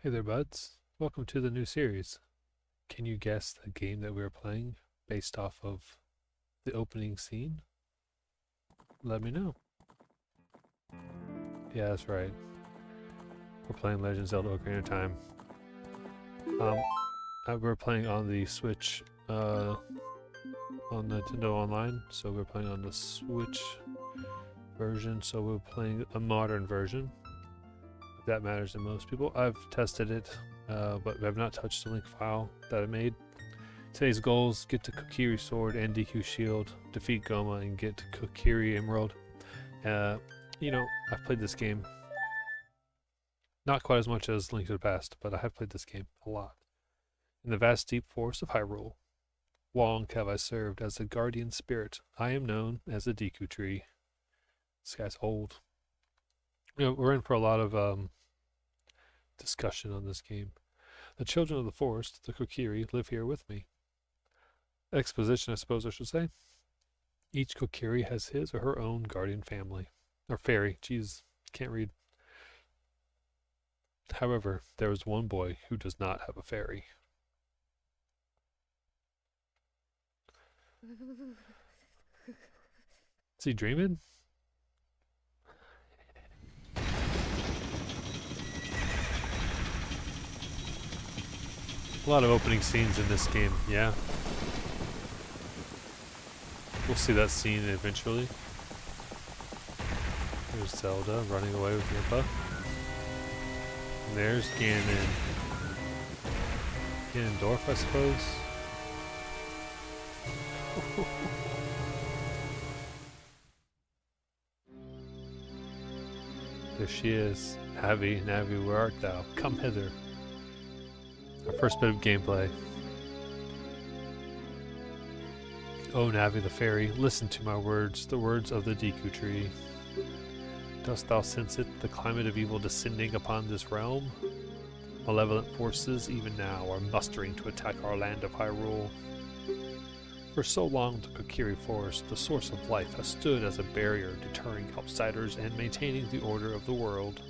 Hey there, buds. Welcome to the new series. Can you guess the game that we're playing based off of the opening scene? Let me know. Yeah, that's right. We're playing Legend of Zelda Ocarina of Time. We're playing on the Switch, on Nintendo Online, so we're playing on the Switch version, so we're playing a modern version. If that matters to most people. I've tested it, but I've not touched the link file that I made. Today's goals: get to Kokiri Sword and Deku Shield, defeat Ghoma, and get to Kokiri Emerald. I've played this game not quite as much as Link to the Past, but I have played this game a lot. In the vast deep forest of Hyrule, long have I served as a guardian spirit. I am known as the Deku Tree. This guy's old. We're in for a lot of discussion on this game. The children of the forest, the Kokiri, live here with me. Exposition, I suppose I should say. Each Kokiri has his or her own guardian family. Or fairy. Jeez, can't read. However, there is one boy who does not have a fairy. Is he dreaming? A lot of opening scenes in this game, yeah. We'll see that scene eventually. There's Zelda running away with Impa. And there's Ganondorf, I suppose. There she is. Navi, Navi, where art thou? Come hither. Our first bit of gameplay. O Navi the fairy, listen to my words, the words of the Deku Tree. Dost thou sense it, the climate of evil descending upon this realm? Malevolent forces, even now, are mustering to attack our land of Hyrule. For so long, the Kokiri Forest, the source of life, has stood as a barrier deterring outsiders and maintaining the order of the world.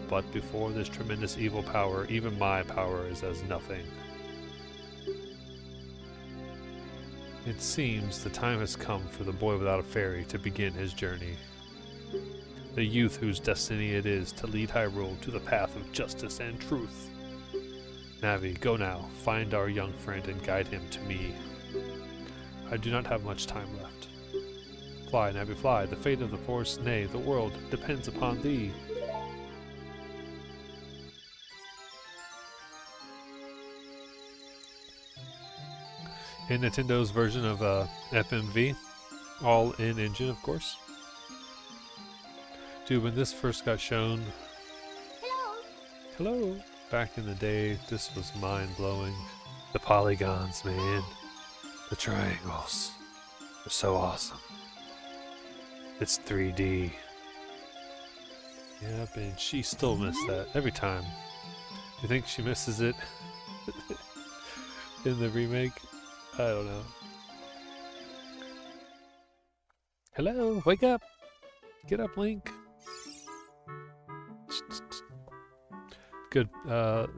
But before this tremendous evil power, even my power is as nothing. It seems the time has come for the boy without a fairy to begin his journey. The youth whose destiny it is to lead Hyrule to the path of justice and truth. Navi, go now, find our young friend and guide him to me. I do not have much time left. Fly, Navi, fly. The fate of the forest, nay, the world, depends upon thee. In Nintendo's version of FMV, all in engine, of course. Dude, when this first got shown, hello, back in the day, this was mind-blowing. The polygons, man, the triangles, are so awesome. It's 3D. Yep, and she still missed that every time. Do you think she misses it in the remake? I don't know. Hello, wake up! Get up, Link. Good.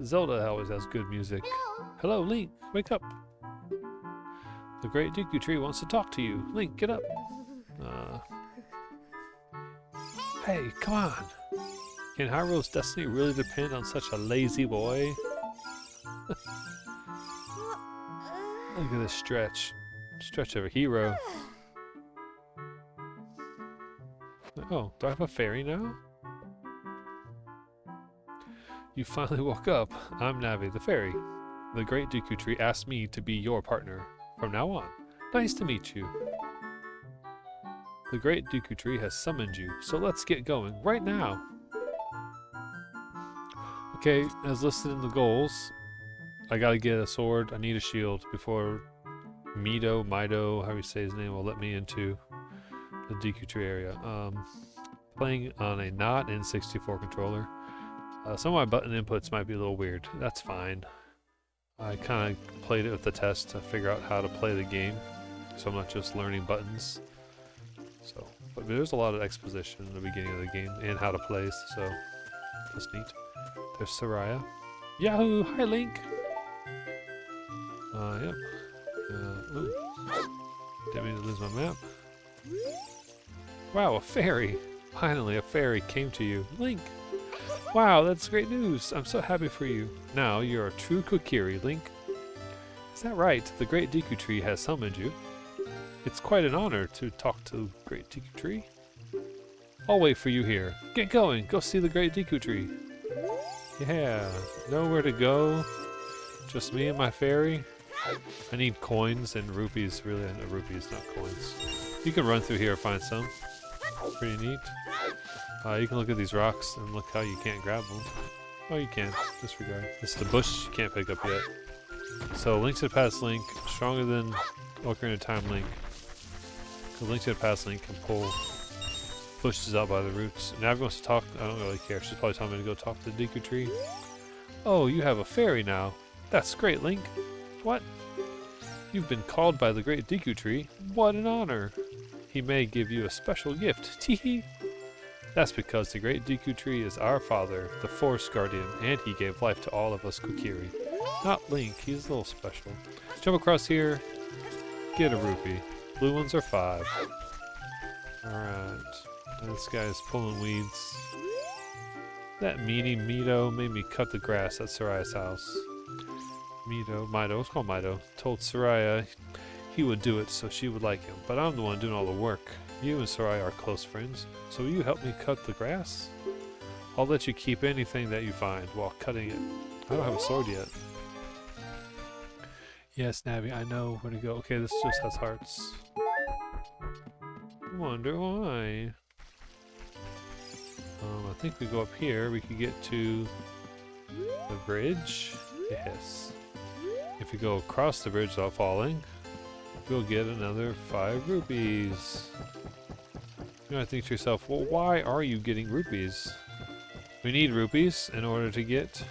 Zelda always has good music. Hello, Link, wake up. The Great Deku Tree wants to talk to you. Link, get up. Hey, come on. Can Hyrule's destiny really depend on such a lazy boy? Look at this stretch. Stretch of a hero. Oh, do I have a fairy now? You finally woke up. I'm Navi, the fairy. The Great Deku Tree asked me to be your partner from now on. Nice to meet you. The Great Deku Tree has summoned you, so let's get going right now. Okay, as listed in the goals, I gotta get a sword, I need a shield before Mido, how you say his name, will let me into the Deku Tree area. Playing on a not N64 controller. Some of my button inputs might be a little weird. That's fine. I kind of played it with the test to figure out how to play the game, so I'm not just learning buttons. So, but there's a lot of exposition in the beginning of the game and how to play, so that's neat. There's Soraya. Yahoo! Hi, Link! Yep. Ooh. Didn't mean to lose my map. Wow, a fairy! Finally, a fairy came to you. Link! Wow, that's great news! I'm so happy for you. Now, you're a true Kokiri, Link. Is that right? The Great Deku Tree has summoned you. It's quite an honor to talk to Great Deku Tree. I'll wait for you here. Get going! Go see the Great Deku Tree! Yeah, nowhere to go. Just me and my fairy. I need coins and rupees, really. Rupees, not coins. You can run through here and find some. Pretty neat. You can look at these rocks and look how you can't grab them. Oh, you can. Disregard. It's the bush you can't pick up yet. So, Link to the Past Link, stronger than Ocarina of Time Link. Because Link to the Past Link can pull bushes out by the roots. Navi wants to talk. I don't really care. She's probably telling me to go talk to the Deku Tree. Oh, you have a fairy now. That's great, Link. What? You've been called by the Great Deku Tree. What an honor. He may give you a special gift. Teehee. That's because the Great Deku Tree is our father, the Forest Guardian, and he gave life to all of us Kokiri. Not Link, he's a little special. Jump across here, get a rupee. Blue ones are 5. Alright. This guy's pulling weeds. That meaty Mito made me cut the grass at Soraya's house. Mito, it's called Mito, told Soraya he would do it so she would like him, but I'm the one doing all the work. You and Soraya are close friends, so will you help me cut the grass? I'll let you keep anything that you find while cutting it. I don't have a sword yet. Yes, Navi, I know where to go. Okay, this just has hearts. Wonder why. I think we go up here, we could get to the bridge. Yes. If we go across the bridge without falling, we'll get another 5 rupees. You might think to yourself, well, why are you getting rupees? We need rupees in order to get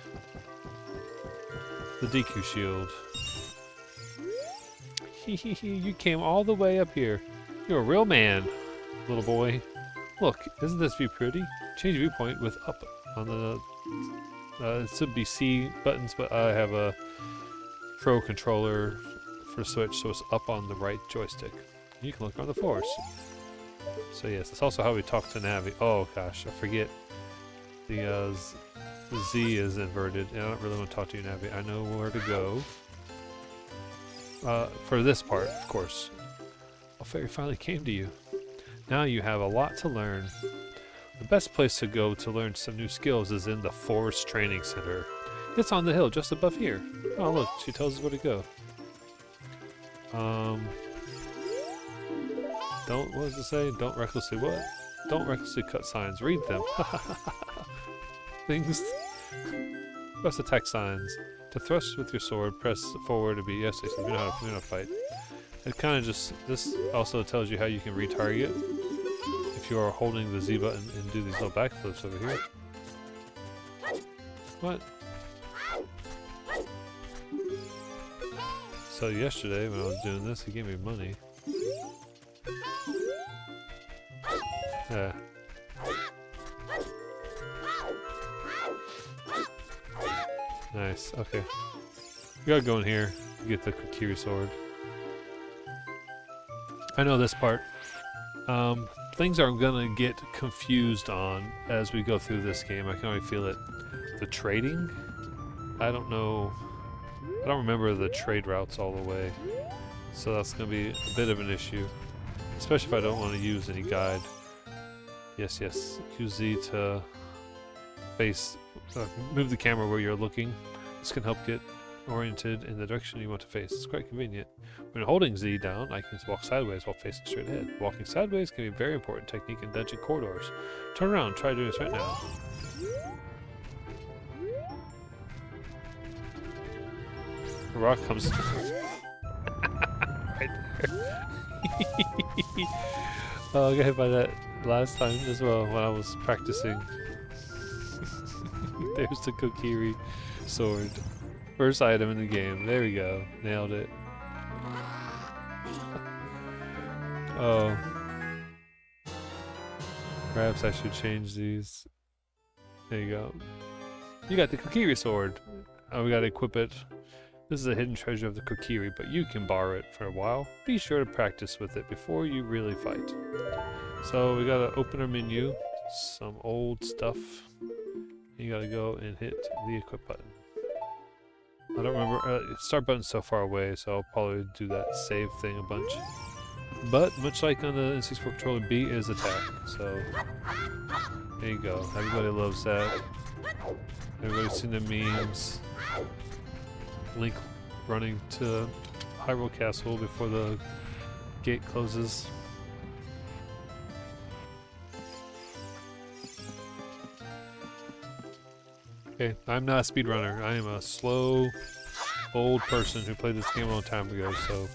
the Deku Shield. You came all the way up here. You're a real man, little boy. Look, isn't this view pretty? Change viewpoint with up on the... it should be C buttons, but I have a Pro controller for Switch, so it's up on the right joystick. You can look on the forest. So yes, that's also how we talk to Navi. Oh gosh, I forget. The Z is inverted, and I don't really want to talk to you, Navi. I know where to go. For this part, of course. A fairy finally came to you. Now you have a lot to learn. The best place to go to learn some new skills is in the Forest Training Center. It's on the hill just above here. Oh look, she tells us where to go. What does it say? Don't recklessly what? Don't recklessly cut signs. Read them. Things. Press attack signs. To thrust with your sword, press forward to be. Yes, we know how to fight. It kind of just. This also tells you how you can retarget if you are holding the Z button and do these little backflips over here. What? So yesterday when I was doing this, he gave me money. Yeah. Nice, okay. We gotta go in here to get the Kokiri sword. I know this part. Things are gonna get confused on as we go through this game. I can already feel it. The trading? I don't know. I don't remember the trade routes all the way. So that's gonna be a bit of an issue. Especially if I don't want to use any guide. Yes, yes. Use Z to face, move the camera where you're looking. This can help get oriented in the direction you want to face. It's quite convenient. When holding Z down, I can walk sideways while facing straight ahead. Walking sideways can be a very important technique in dungeon corridors. Turn around, try doing this right now. The rock comes right there. Oh, I got hit by that last time as well when I was practicing. There's the Kokiri sword. First item in the game. There we go. Nailed it. Oh. Perhaps I should change these. There you go. You got the Kokiri sword. Oh, we gotta equip it. This is a hidden treasure of the Kokiri, but you can borrow it for a while. Be sure to practice with it before you really fight. So we gotta open our menu, some old stuff. You gotta go and hit the equip button. I don't remember, start button's so far away, so I'll probably do that save thing a bunch. But much like on the N64 controller, B is attack, so there you go. Everybody loves that. Everybody's seen the memes. Link running to Hyrule Castle before the gate closes. Okay, I'm not a speedrunner. I am a slow, old person who played this game a long time ago, so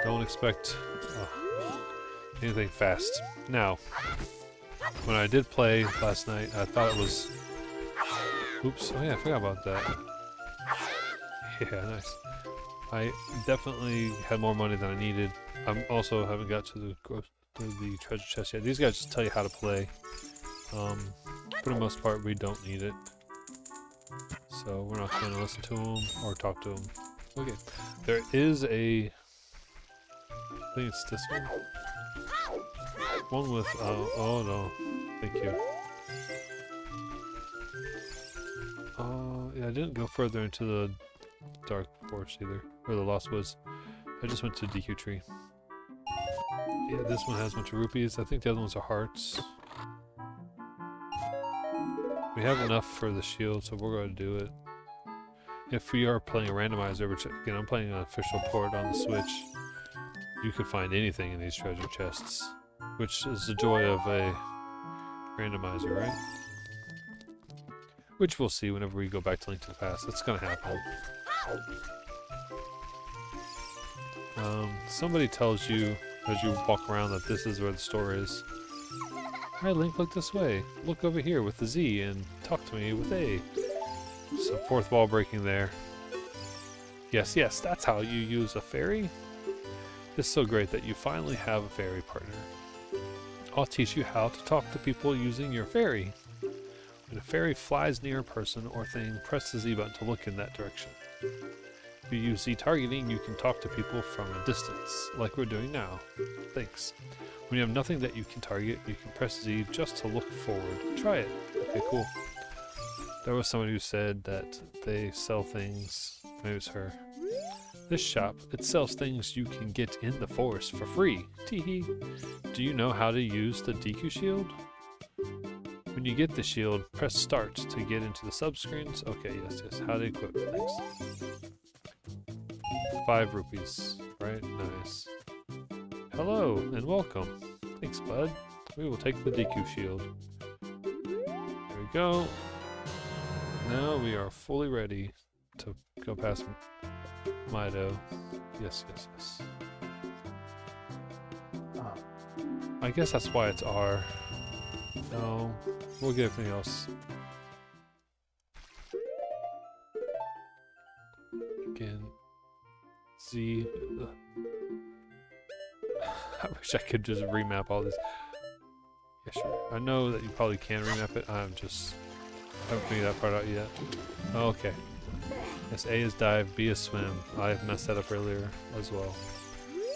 don't expect anything fast. Now, when I did play last night, I thought it was... Oops, oh yeah, I forgot about that. Yeah, nice. I definitely had more money than I needed. I also haven't got to the treasure chest yet. These guys just tell you how to play. For the most part, we don't need it. So we're not going to listen to them or talk to them. Okay, there is a... I think it's this one. One with... oh no, thank you. Yeah, I didn't go further into the Dark Forest either, or the Lost Woods. I just went to Deku Tree. Yeah, this one has a bunch of rupees. I think the other ones are hearts. We have enough for the shield, so we're going to do it. If we are playing a randomizer, which again I'm playing an official port on the Switch, you could find anything in these treasure chests, which is the joy of a randomizer, right? Which we'll see whenever we go back to Link to the Past. That's going to happen. Somebody tells you as you walk around that this is where the store is. Alright, Link, look this way. Look over here with the Z and talk to me with A. Some fourth wall breaking there. Yes, yes, that's how you use a fairy. It's so great that you finally have a fairy partner. I'll teach you how to talk to people using your fairy. When a fairy flies near a person or thing, press the Z button to look in that direction. If you use Z targeting, you can talk to people from a distance, like we're doing now. Thanks. When you have nothing that you can target, you can press Z just to look forward. Try it. Okay, cool. There was someone who said that they sell things. Maybe it's her. This shop, it sells things you can get in the forest for free. Teehee. Do you know how to use the Deku shield? When you get the shield, press start to get into the subscreens. Okay, yes, yes. How to equip it. Thanks. 5 rupees. Right? Nice. Hello and welcome. Thanks, bud. We will take the Deku shield. There we go. Now we are fully ready to go past Mido. Yes, yes, yes. I guess that's why it's R. No, we'll get everything else. Again, Z. I wish I could just remap all this. Yeah, sure. I know that you probably can remap it. I haven't figured that part out yet. Oh, okay. Yes, A is dive, B is swim. I messed that up earlier as well.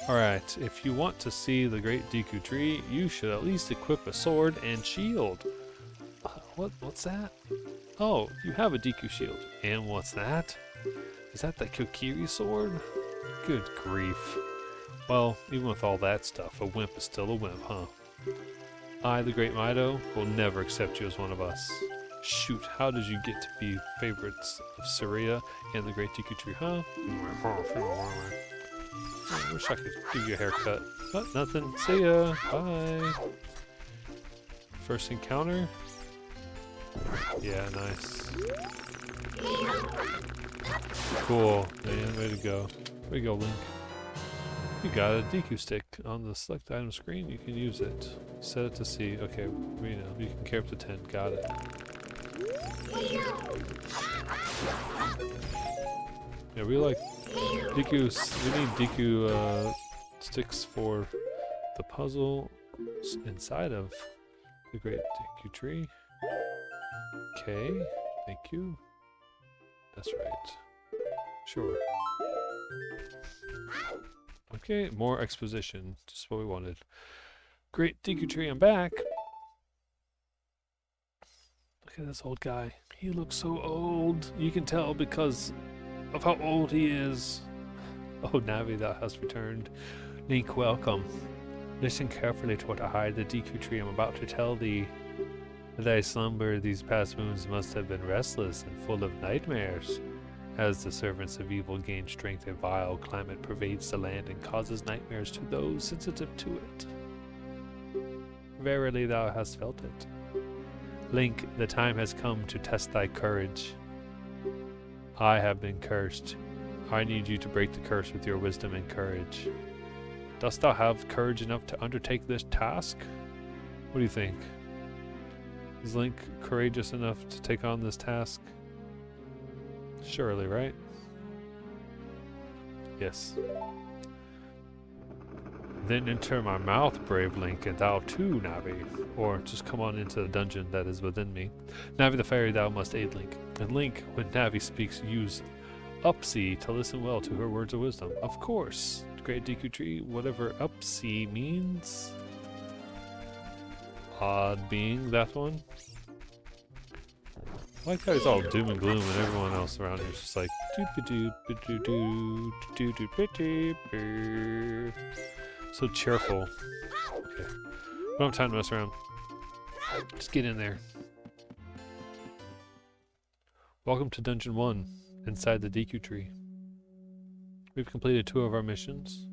Alright, if you want to see the Great Deku Tree, you should at least equip a sword and shield. What's that? Oh, you have a Deku shield. And what's that? Is that the Kokiri sword? Good grief. Well, even with all that stuff, a wimp is still a wimp, huh? I, the Great Mido, will never accept you as one of us. Shoot, how did you get to be favorites of Saria and the Great Deku Tree, huh? I wish I could give you a haircut. But nothing. See ya. Bye. First encounter? Yeah, nice. Cool. Man, way to go. Way to go, Link. You got a Deku stick. On the select item screen, you can use it. Set it to C. Okay, we know. You can carry up to 10. Got it. Yeah, we like Deku. We need Deku sticks for the puzzle inside of the Great Deku Tree. Okay. Thank you. That's right. Sure. Okay, more exposition. Just what we wanted. Great Deku Tree, I'm back. Look at this old guy. He looks so old. You can tell because of how old he is. Oh, Navi, thou hast returned. Link, welcome. Listen carefully to what I hide the Deku Tree. I'm about to tell thee. Thy slumber these past moons must have been restless and full of nightmares. As the servants of evil gain strength, a vile climate pervades the land and causes nightmares to those sensitive to it. Verily thou hast felt it. Link, the time has come to test thy courage. I have been cursed. I need you to break the curse with your wisdom and courage. Dost thou have courage enough to undertake this task? What do you think? Is Link courageous enough to take on this task? Surely, right? Yes. Then enter my mouth, brave Link, and thou too, Navi. Or just come on into the dungeon that is within me. Navi the fairy, thou must aid Link. And Link, when Navi speaks, use Upsea to listen well to her words of wisdom. Of course, Great Deku Tree, whatever Upsea means. Odd being, that one. I like how he's all doom and gloom and everyone else around here is just like so cheerful. Okay. We don't have time to mess around. Just get in there. Welcome to Dungeon 1, inside the Deku Tree. We've completed 2 of our missions.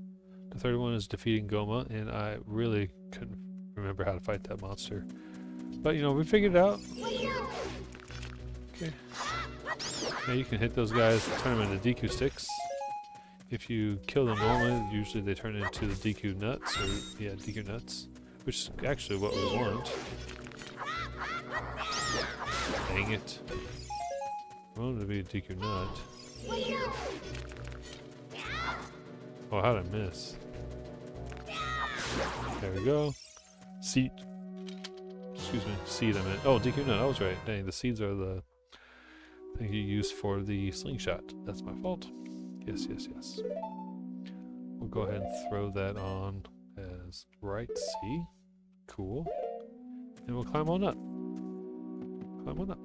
The third one is defeating Ghoma, and I really couldn't remember how to fight that monster. But you know, we figured it out. Okay. Now you can hit those guys, turn them into Deku sticks. If you kill them normally, usually they turn into the Deku nuts, or yeah, Deku nuts, which is actually what we want. Dang it. I wanted to be a Deku nut. Oh, how did I miss? There we go. Seed. Excuse me, seed I meant. Oh, Deku nut, I was right. Dang, the seeds are the thing you use for the slingshot. That's my fault. Yes, yes, yes. We'll go ahead and throw that on as right C. Cool. And we'll climb on up. Climb on up.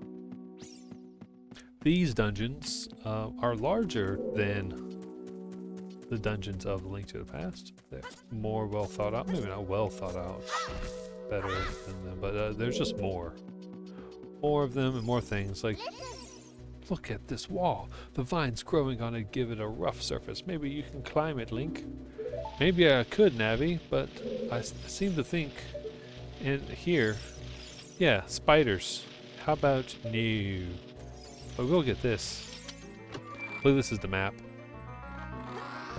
These dungeons are larger than the dungeons of Link to the Past. They're more well thought out. Maybe not well thought out. Better than them, but there's just more. More of them and more things. Like, look at this wall. The vines growing on it give it a rough surface. Maybe you can climb it, Link. Maybe I could, Navi, but I seem to think in here, yeah, spiders. How about no? But we'll get this. I believe this is the map.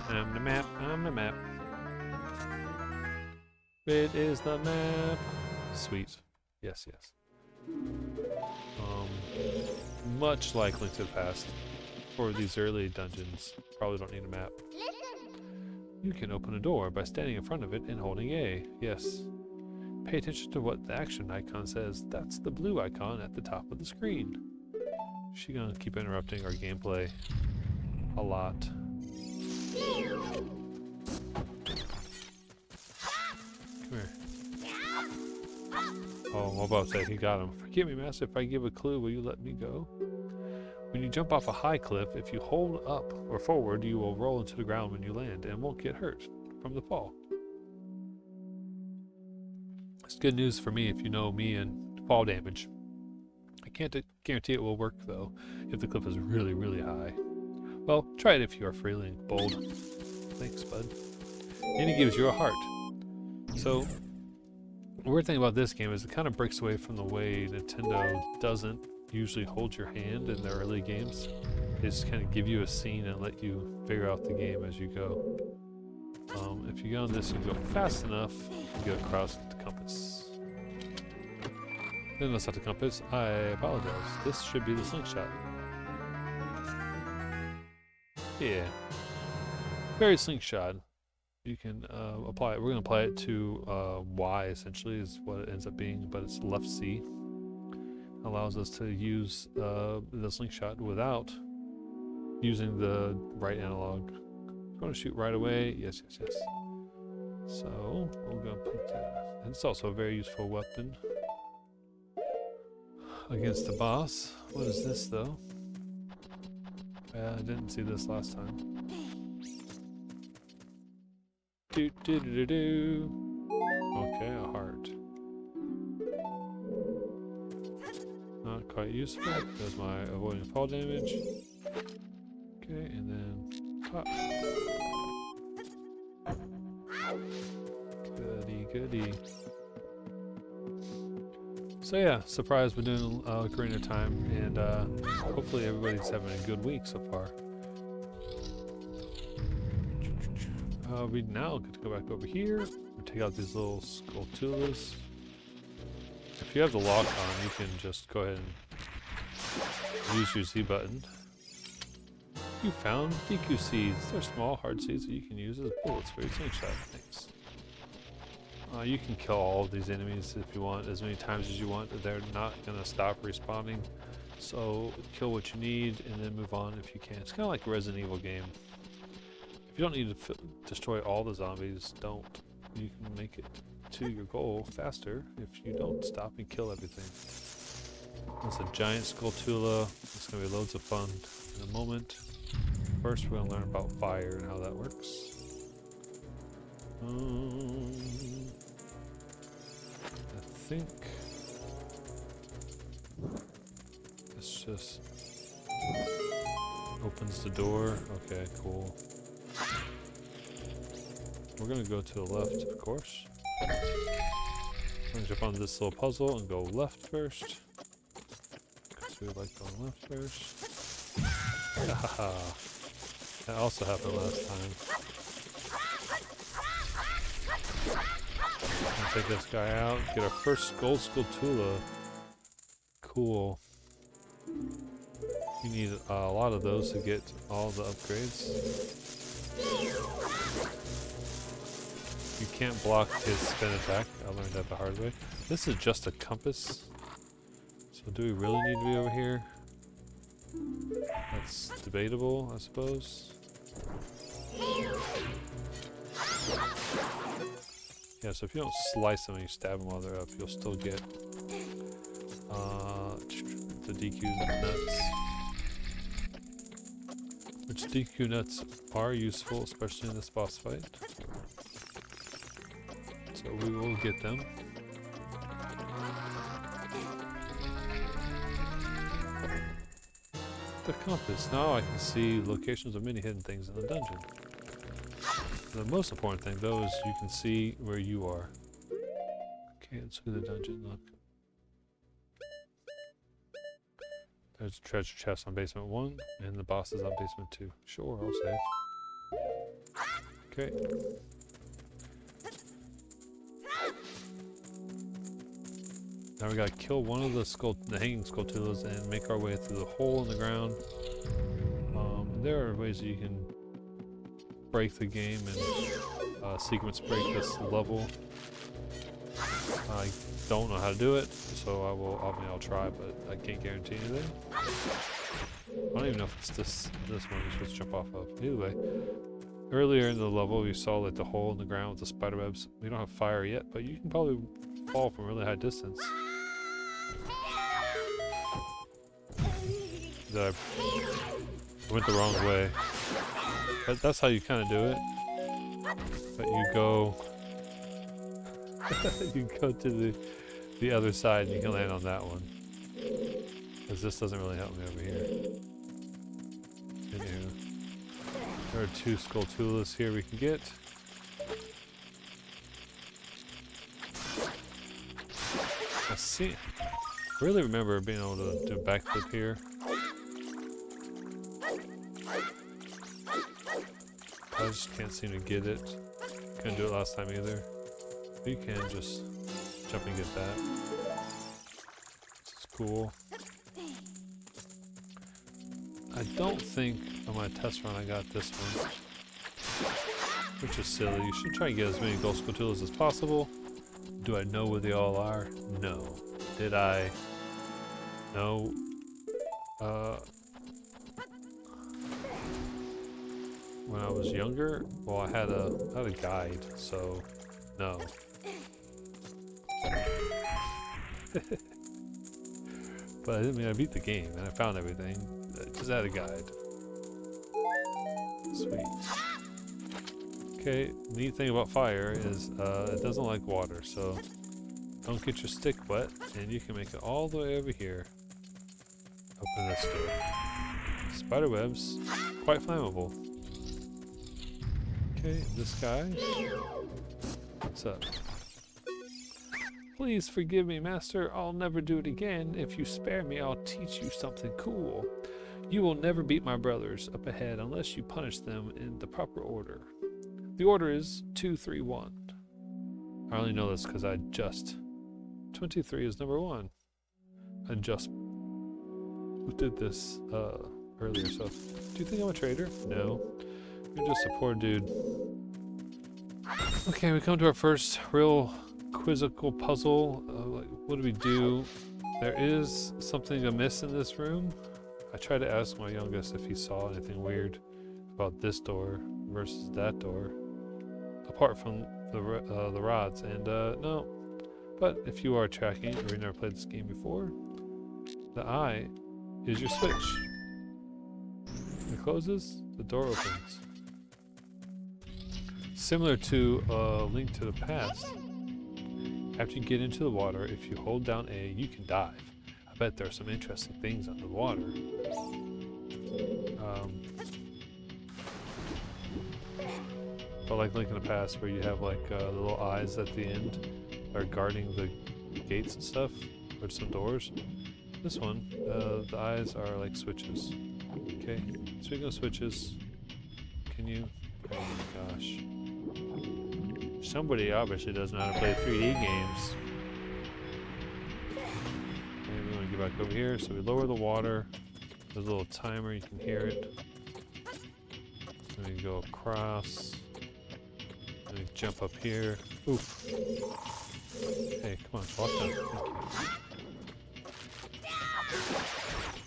I'm the map. I'm the map. It is the map. Sweet. Yes, yes. Much like Link to the Past, for these early dungeons, probably don't need a map. You can open a door by standing in front of it and holding A. Yes. Pay attention to what the action icon says. That's the blue icon at the top of the screen. She's gonna keep interrupting our gameplay a lot. Come here. Oh, I'm about to say he got him. Forgive me, Master, if I give a clue, will you let me go? When you jump off a high cliff, if you hold up or forward, you will roll into the ground when you land and won't get hurt from the fall. It's good news for me if you know me and fall damage. I can't guarantee it will work though, if the cliff is really, really high. Well, try it if you are feeling bold. Thanks, bud. And he gives you a heart. So, the weird thing about this game is it kind of breaks away from the way Nintendo doesn't usually hold your hand in their early games. They just kind of give you a scene and let you figure out the game as you go. If you go on this, you go fast enough, you go across the compass. Then that's not the compass. I apologize. This should be the slingshot. Yeah. Very slingshot. You can apply it. We're going to apply it to Y, essentially, is what it ends up being, but it's left C. allows us to use the slingshot without using the right analog. You want to shoot right away? Yes, yes, yes. So we're going to put that. And it's also a very useful weapon against the boss. What is this though? I didn't see this last time. Do do do do do. Okay, a heart. Not quite useful. There's my avoiding fall damage. Okay, and then pop. Goody goody. So yeah, surprised we're doing Ocarina time, and hopefully everybody's having a good week so far. We now get to go back over here and take out these little Skulltulas. If you have the lock on, you can just go ahead and use your Z button. You found Deku seeds. They're small, hard seeds that you can use as bullets for your slingshot. Thanks. You can kill all of these enemies if you want, as many times as you want. They're not going to stop respawning. So kill what you need and then move on if you can. It's kind of like a Resident Evil game. If you don't need to destroy all the zombies, don't. You can make it to your goal faster if you don't stop and kill everything. That's a giant Skulltula. It's going to be loads of fun in a moment. First, we're going to learn about fire and how that works. I think this just opens the door. Okay, cool. We're going to go to the left, of course. I'm going to jump on this little puzzle and go left first. Because we like going left first. Haha. That also happened last time. Take this guy out. Get our first Gold Skulltula. Cool. You need a lot of those to get all the upgrades. You can't block his spin attack. I learned that the hard way. This is just a compass. So do we really need to be over here? That's debatable, I suppose. Yeah, so if you don't slice them and you stab them while they're up, you'll still get the DQ nuts. Which DQ nuts are useful, especially in this boss fight. So we will get them. The compass. Now I can see locations of many hidden things in the dungeon. The most important thing though is you can see where you are. Okay, let's look at the dungeon. Look. There's a treasure chest on basement 1, and the boss is on basement 2. Sure, I'll save. Okay. Now we gotta kill one of the hanging Skulltulas and make our way through the hole in the ground. There are ways that you can break the game and sequence break this level. I don't know how to do it, so I'll try, but I can't guarantee anything. I don't even know if it's this one you're supposed to jump off of. Either way, earlier in the level we saw like the hole in the ground with the spider webs. We don't have fire yet, but you can probably fall from a really high distance. I went the wrong way. But that's how you kind of do it. But you go you go to the other side and you can land on that one. Because this doesn't really help me over here. Anywho, there are 2 Skulltulas here we can get. I really remember being able to do a backflip here. I just can't seem to get it. Couldn't do it last time either. But you can just jump and get that. This is cool. I don't think on my test run I got this one. Which is silly. You should try and get as many Gold Skulltulas as possible. Do I know where they all are? No. Did I No. When I was younger, well, I had a guide, so no. But I mean, I beat the game and I found everything. I just had a guide. Sweet. Okay, neat thing about fire is it doesn't like water, so don't get your stick wet, and you can make it all the way over here. Open this door. Spiderwebs, quite flammable. Okay, this guy. What's up? Please forgive me, Master. I'll never do it again. If you spare me, I'll teach you something cool. You will never beat my brothers up ahead unless you punish them in the proper order. The order is 2, 3, 1. I only know this because I just... 23 is number 1. I just did this earlier, so... Do you think I'm a traitor? No. You're just a poor dude. Okay, we come to our first real quizzical puzzle. Like, what do we do? There is something amiss in this room. I tried to ask my youngest if he saw anything weird about this door versus that door, apart from the rods, and no. But if you are tracking, or you've never played this game before, the eye is your switch. It closes, the door opens. Similar to Link to the Past, after you get into the water, if you hold down A, you can dive. I bet there are some interesting things under the water. But like Link in the Past, where you have like the little eyes at the end that are guarding the gates and stuff, or some doors. This one, the eyes are like switches. Okay, speaking of switches, can you... Oh my gosh. Somebody obviously doesn't know how to play 3D games. And we want to get back over here, so we lower the water. There's a little timer, you can hear it. And we go across. And we jump up here. Oof. Hey, come on, walk down.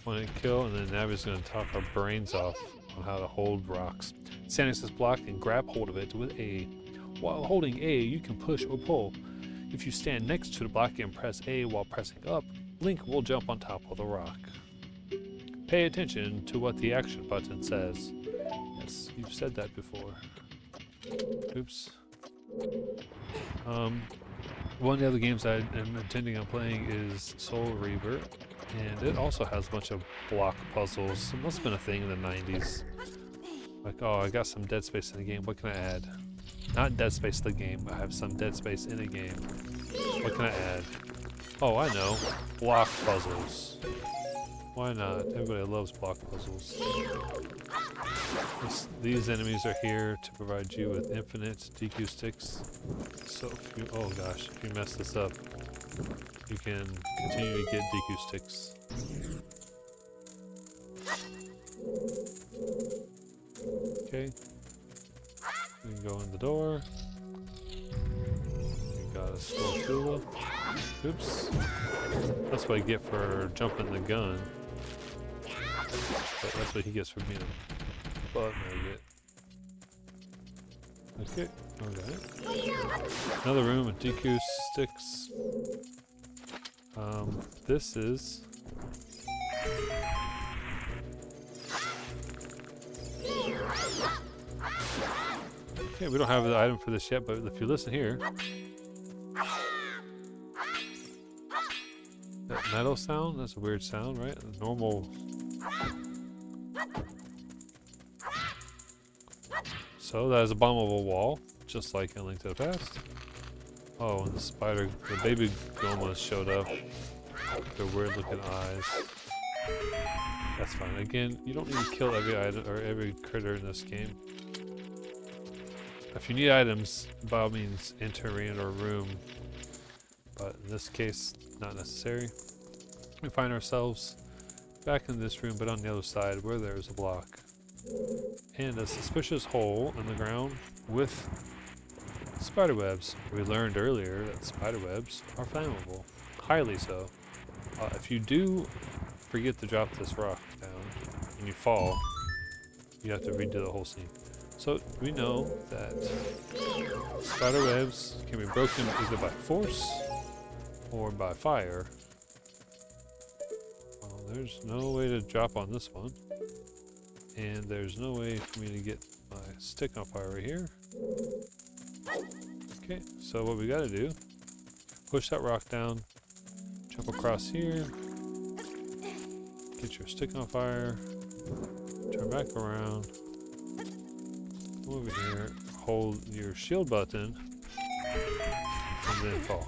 One hit kill, and then Navi's going to talk our brains off on how to hold rocks. Standing is blocked and grab hold of it with A. While holding A, you can push or pull. If you stand next to the block and press A while pressing up, Link will jump on top of the rock. Pay attention to what the action button says. Yes, you've said that before. Oops. One of the other games I am intending on playing is Soul Reaver, and it also has a bunch of block puzzles. It must have been a thing in the 90s. Like, oh, I got some Dead Space in the game, what can I add? Not Dead Space the game, I have some Dead Space in a game. What can I add? Oh, I know. Block puzzles. Why not? Everybody loves block puzzles. These enemies are here to provide you with infinite DQ sticks. So if you, oh gosh, if you mess this up, you can continue to get DQ sticks. Okay. We can go in the door. We got a Skulltula. Oops. That's what I get for jumping the gun. But that's what he gets for being a bug maggot. Okay, alright. Another room with DQ sticks. This is... Okay, we don't have the item for this yet, but if you listen here... That metal sound? That's a weird sound, right? A normal... So that is a bombable wall, just like in Link to the Past. Oh, and the spider, the baby Ghoma showed up. Their weird looking eyes. That's fine. Again, you don't need to kill every item or every critter in this game. If you need items, by all means enter arena or room. But in this case, not necessary. We find ourselves back in this room, but on the other side where there is a block. And a suspicious hole in the ground with spiderwebs. We learned earlier that spiderwebs are flammable. Highly so. If you do forget to drop this rock down and you fall, you have to redo the whole scene. So we know that spider webs can be broken either by force or by fire. Well, there's no way to drop on this one. And there's no way for me to get my stick on fire right here. Okay, so what we gotta do, push that rock down, jump across here, get your stick on fire, turn back around, come over here, hold your shield button, and then fall.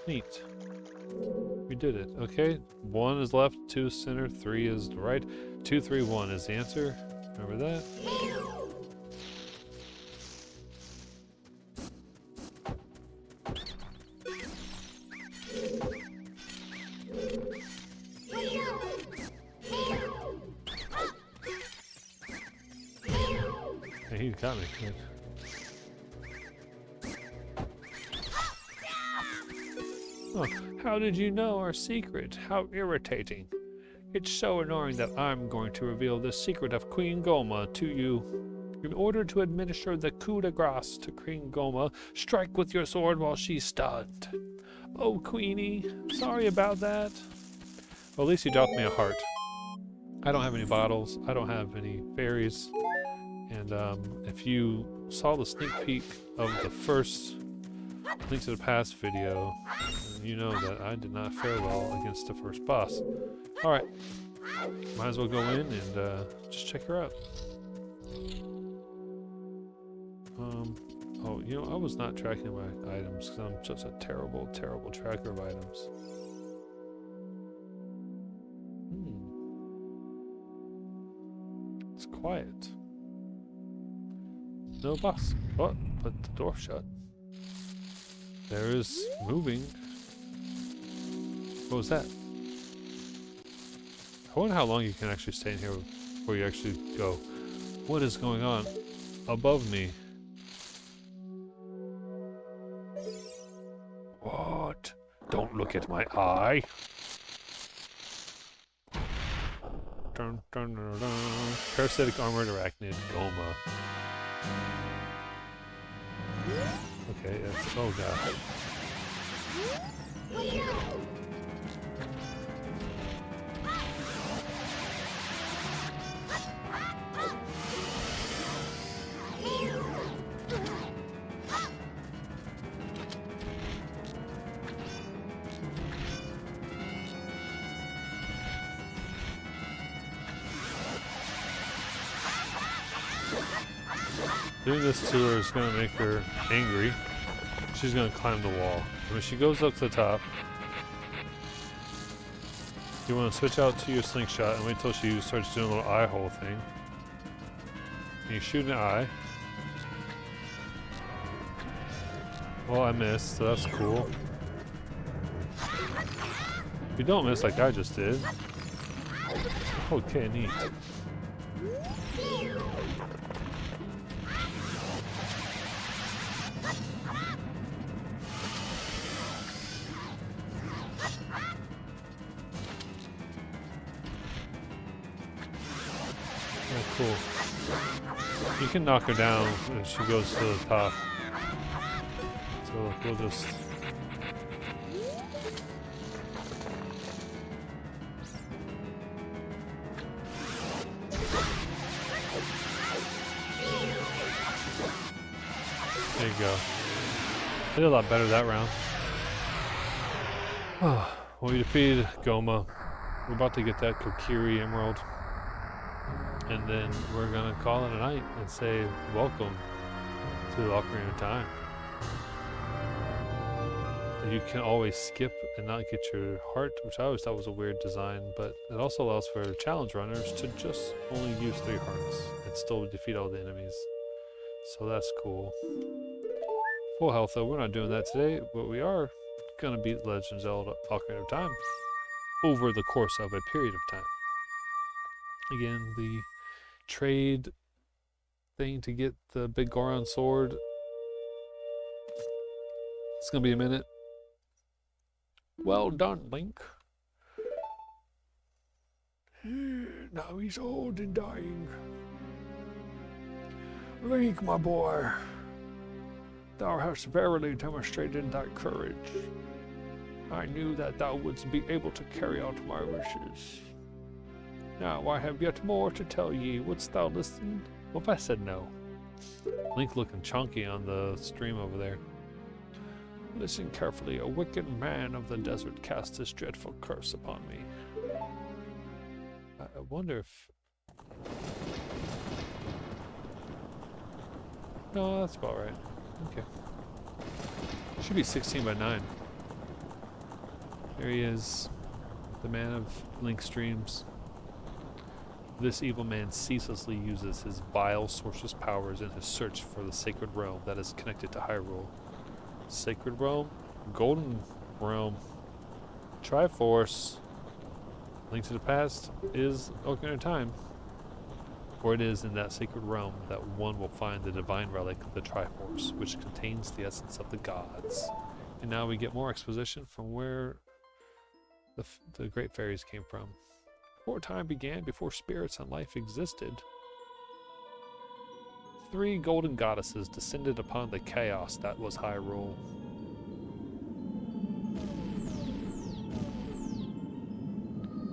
Neat. We did it. Okay, 1 is left, 2 is center, 3 is the right. 2, 3, 1 is the answer. Remember that? Hey, he got me. Good. Oh, how did you know our secret? How irritating. It's so annoying that I'm going to reveal the secret of Queen Ghoma to you. In order to administer the coup de grace to Queen Ghoma, strike with your sword while she's stunned. Oh, Queenie, sorry about that. Well, at least you dropped me a heart. I don't have any bottles. I don't have any fairies. And if you saw the sneak peek of the first Link to the Past video, you know that I did not fare well against the first boss. Alright, might as well go in and just check her out. Oh, you know, I was not tracking my items because I'm such a terrible, terrible tracker of items. It's quiet. No boss. What? Put the door shut. There is moving. What was that? I wonder how long you can actually stay in here before you actually go. What is going on above me? What? Don't look at my eye. Dun, dun, dun, dun. Parasitic armored arachnid Ghoma. Okay, that's, oh god. Doing this to her is going to make her angry. She's going to climb the wall. When she goes up to the top, you want to switch out to your slingshot and wait till she starts doing a little eye hole thing. And you shoot an eye. Well, I missed, so that's cool. If you don't miss like I just did. Okay, neat. Oh, cool. You can knock her down when she goes to the top. So we'll just... There you go. I did a lot better that round. Well, we defeated Ghoma. We're about to get that Kokiri Emerald. And then we're gonna call it a night and say welcome to the Ocarina of Time. You can always skip and not get your heart, which I always thought was a weird design, but it also allows for challenge runners to just only use 3 hearts and still defeat all the enemies. So that's cool. Full health though, we're not doing that today, but we are gonna beat Legend of Zelda Ocarina of Time over the course of a period of time. Again, the trade thing to get the big Goron sword, it's gonna be a minute. Well done, Link. Now he's old and dying. Link, my boy, thou hast verily demonstrated thy courage. I knew that thou wouldst be able to carry out my wishes. Now I have yet more to tell ye. Wouldst thou listen? What if I said no? Link looking chunky on the stream over there. Listen carefully. A wicked man of the desert cast this dreadful curse upon me. I wonder if... No, that's about right. Okay. Should be 16 by 9. There he is. The man of Link streams. This evil man ceaselessly uses his vile sorceress powers in his search for the sacred realm that is connected to Hyrule. Sacred realm? Golden realm. Triforce. Link to the Past is Ocarina of Time. For it is in that sacred realm that one will find the divine relic of the Triforce, which contains the essence of the gods. And now we get more exposition from where the great fairies came from. Before time began, before spirits and life existed, 3 golden goddesses descended upon the chaos that was Hyrule.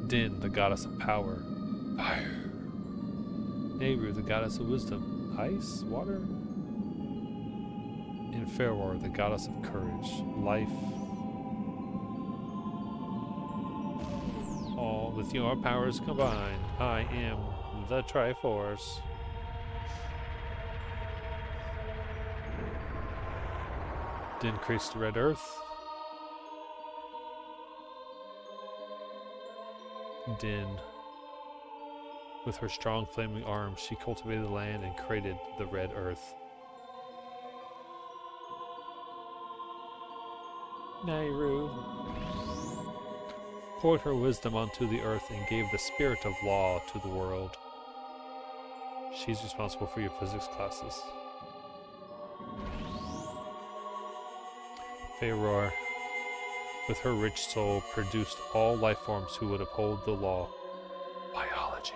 Din, the goddess of power. Fire. Nehru, the goddess of wisdom. Ice? Water? And Feror, the goddess of courage. Life. All with your powers combined, I am the Triforce. Din creates the red earth. Din, with her strong flaming arms, she cultivated the land and created the red earth. Nehru poured her wisdom onto the earth and gave the spirit of law to the world. She's responsible for your physics classes. Feror, with her rich soul, produced all life forms who would uphold the law. Biology.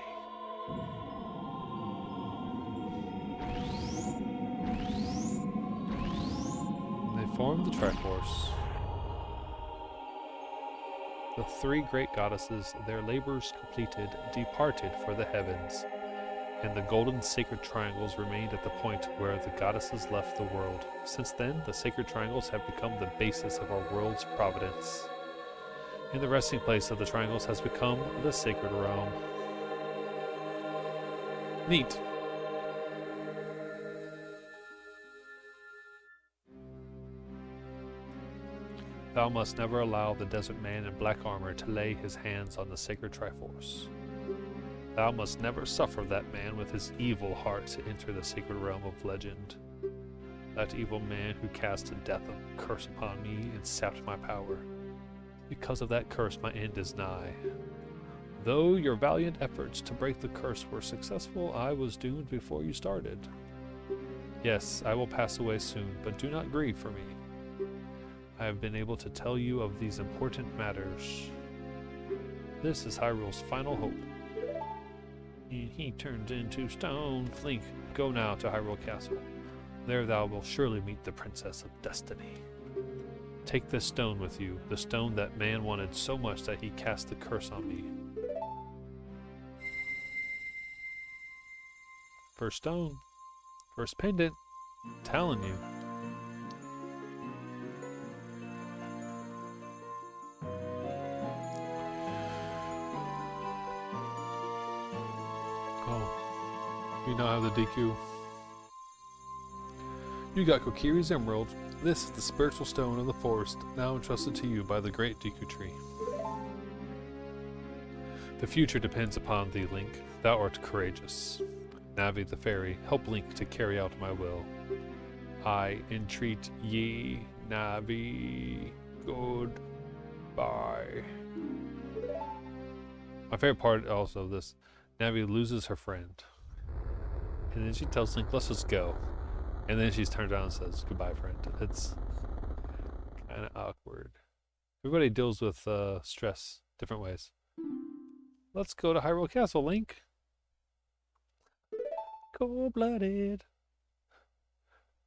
And they formed the Triforce. The 3 great goddesses, their labors completed, departed for the heavens, and the golden sacred triangles remained at the point where the goddesses left the world. Since then, the sacred triangles have become the basis of our world's providence, and the resting place of the triangles has become the sacred realm. Neat. Thou must never allow the desert man in black armor to lay his hands on the sacred Triforce. Thou must never suffer that man with his evil heart to enter the sacred realm of legend. That evil man who cast a death curse upon me and sapped my power. Because of that curse, my end is nigh. Though your valiant efforts to break the curse were successful, I was doomed before you started. Yes, I will pass away soon, but do not grieve for me. I have been able to tell you of these important matters. This is Hyrule's final hope. And he turns into stone. Link, go now to Hyrule Castle. There thou wilt surely meet the Princess of Destiny. Take this stone with you, the stone that man wanted so much that he cast the curse on me. First stone. First pendant. I'm telling you. You now have the Deku. You got Kokiri's Emerald. This is the spiritual stone of the forest, now entrusted to you by the Great Deku Tree. The future depends upon thee, Link. Thou art courageous. Navi the fairy, help Link to carry out my will. I entreat ye, Navi. Goodbye. My favorite part also of this, Navi loses her friend. And then she tells Link, let's just go. And then she's turned around and says, goodbye, friend. It's kind of awkward. Everybody deals with stress different ways. Let's go to Hyrule Castle, Link. Cold-blooded.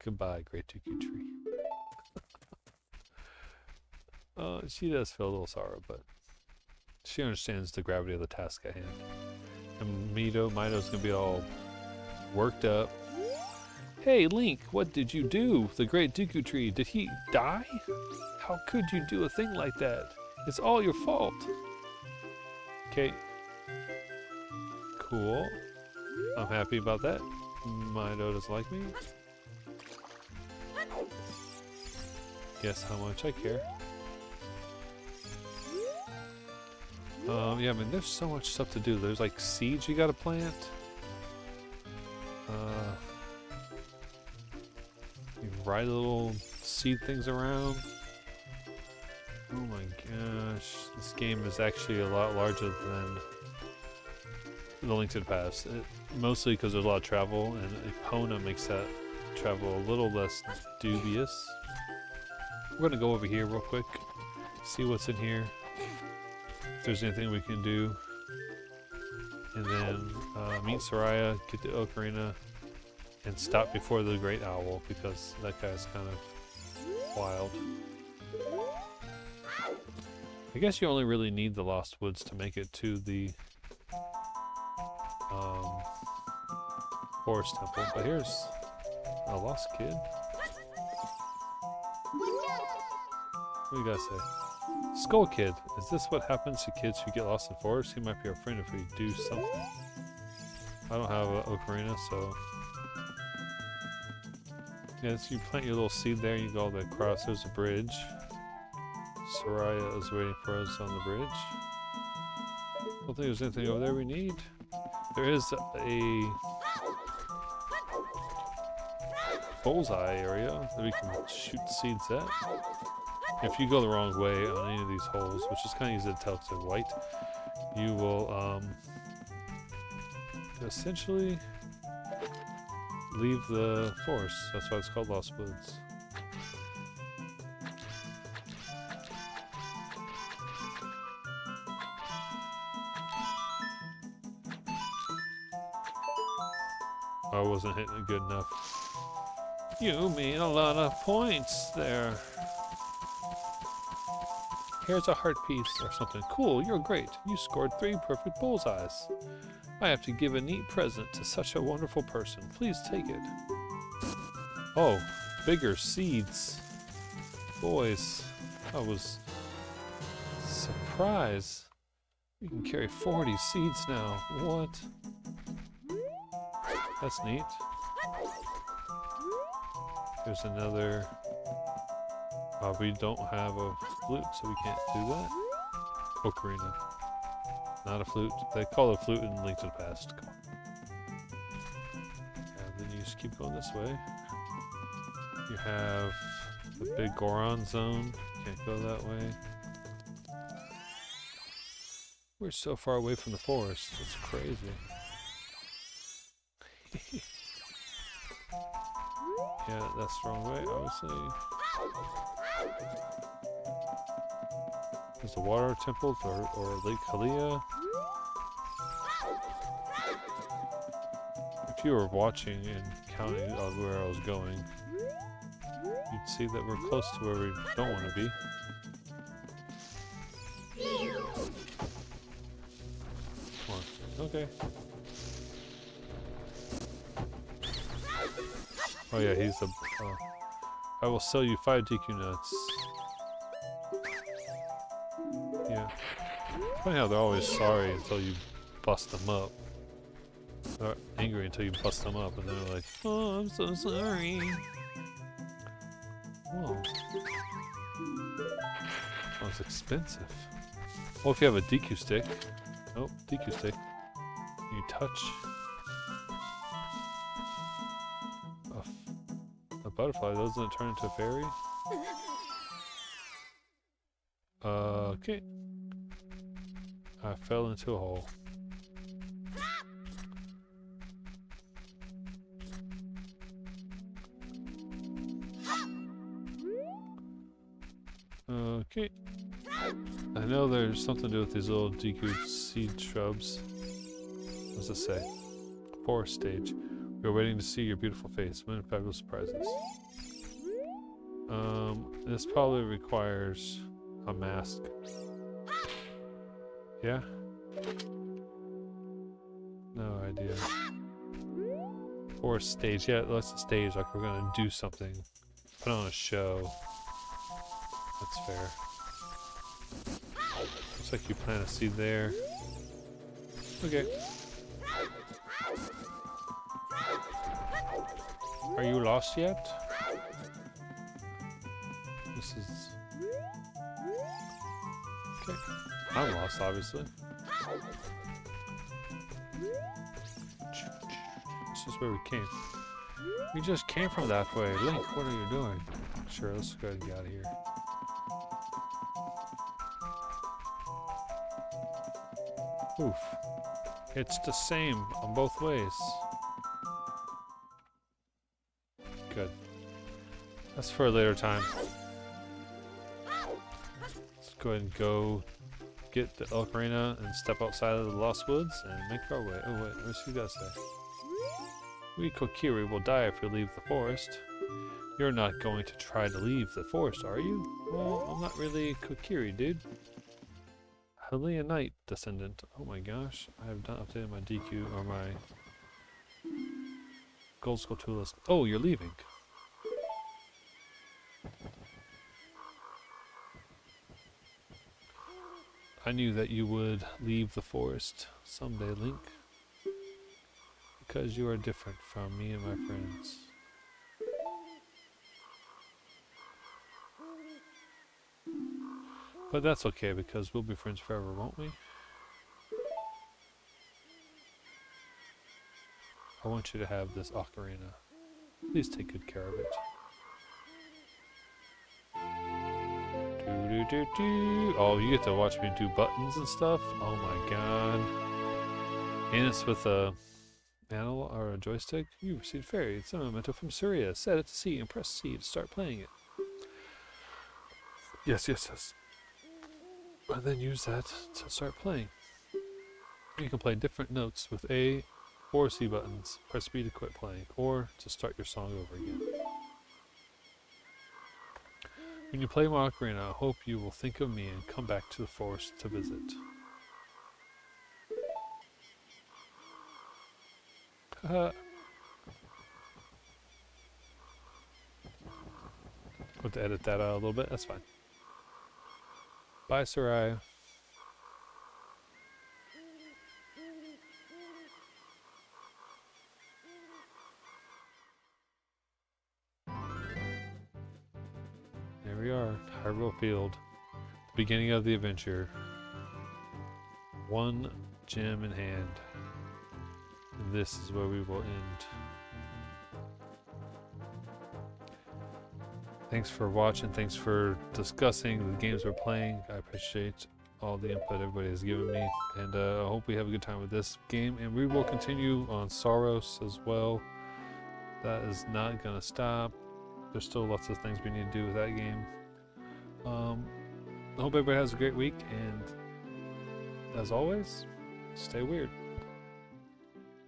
Goodbye, Great Deku Tree. She does feel a little sorrow, but she understands the gravity of the task at hand. And Mido's gonna be all worked up. Hey, Link, what did you do? The Great Deku Tree, did he die? How could you do a thing like that? It's all your fault. Okay. Cool. I'm happy about that. Mido doesn't like me. Guess how much I care. Yeah, I mean, there's so much stuff to do. There's like seeds you gotta plant. You ride little seed things around. Oh my gosh, this game is actually a lot larger than The Link to the Past. Mostly because there's a lot of travel, and Epona makes that travel a little less dubious. We're gonna go over here real quick, see what's in here, if there's anything we can do, and then meet Soraya, get the Ocarina, and stop before the Great Owl because that guy's kind of wild. I guess you only really need the Lost Woods to make it to the Forest Temple, but here's a lost kid. What do you guys say? Skull Kid, is this what happens to kids who get lost in forests? He might be our friend if we do something. I don't have an Ocarina, so... Yeah, so you plant your little seed there, you go all the way across, there's a bridge. Soraya is waiting for us on the bridge. I don't think there's anything over there we need. There is a bullseye area that we can shoot seeds at. If you go the wrong way on any of these holes, which is kind of easy to tell because they're white, you will essentially leave the forest. That's why it's called Lost Woods. I wasn't hitting it good enough. You mean a lot of points there. Here's a heart piece or something. Cool, you're great. You scored 3 perfect bullseyes. I have to give a neat present to such a wonderful person. Please take it. Oh, bigger seeds. Boys, I was surprised. You can carry 40 seeds now. What? That's neat. There's another... we don't have a flute, so we can't do that. Ocarina. Not a flute. They call it a flute in Link to the Past. Come on. And then you just keep going this way. You have the big Goron zone. Can't go that way. We're so far away from the forest. It's crazy. Yeah, that's the wrong way, obviously. There's the water temples or Lake Hylia. If you were watching and counting where I was going, you'd see that we're close to where we don't want to be. Come on. Okay. Oh yeah, he's a... I will sell you 5 DQ nuts. Yeah. Funny how they're always sorry until you bust them up. They're angry until you bust them up, and they're like, oh, I'm so sorry. Whoa. Oh, it's expensive. Well, if you have a DQ stick. Oh, DQ stick. You touch a butterfly, doesn't it turn into a fairy? Okay. I fell into a hole. Okay. I know there's something to do with these little Deku seed shrubs. What's it say? Forest stage. We're waiting to see your beautiful face. Many fabulous surprises. This probably requires a mask. Yeah? No idea. Forest stage. Yeah, that's the stage. Like we're gonna do something. Put on a show. That's fair. Looks like you plant a seed there. Okay. Are you lost yet? This is... Okay. I'm lost, obviously. This is where we came. We just came from that way. Link, what are you doing? Sure, let's go ahead and get out of here. Oof. It's the same on both ways. Good. That's for a later time. Let's go ahead and go get the Ocarina and step outside of the Lost Woods and make our way. Oh wait, what's you gotta say? We Kokiri will die if we leave the forest. You're not going to try to leave the forest, are you? Well, I'm not really Kokiri, dude. Hylian Knight descendant. Oh my gosh, I have not updated my DQ or my Gold Skull tool list. Oh, you're leaving. I knew that you would leave the forest someday, Link. Because you are different from me and my friends. But that's okay because we'll be friends forever, won't we? I want you to have this ocarina. Please take good care of it. Oh, you get to watch me do buttons and stuff? Oh my god. And it's with a analog or a joystick. You received fairy. It's a memento from Surya. Set it to C and press C to start playing it. Yes, yes, yes. And then use that to start playing. You can play different notes with A or C buttons. Press B to quit playing or to start your song over again. When you play my ocarina, I hope you will think of me and come back to the forest to visit. Haha. Have to edit that out a little bit, that's fine. Bye, Soraya. There we are, Hyrule Field. The beginning of the adventure. One gem in hand. And this is where we will end. Thanks for watching, thanks for discussing the games we're playing. I appreciate all the input everybody has given me. And I hope we have a good time with this game. And we will continue on Soros as well. That is not going to stop. There's still lots of things we need to do with that game. I hope everybody has a great week, and as always, stay weird.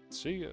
See ya.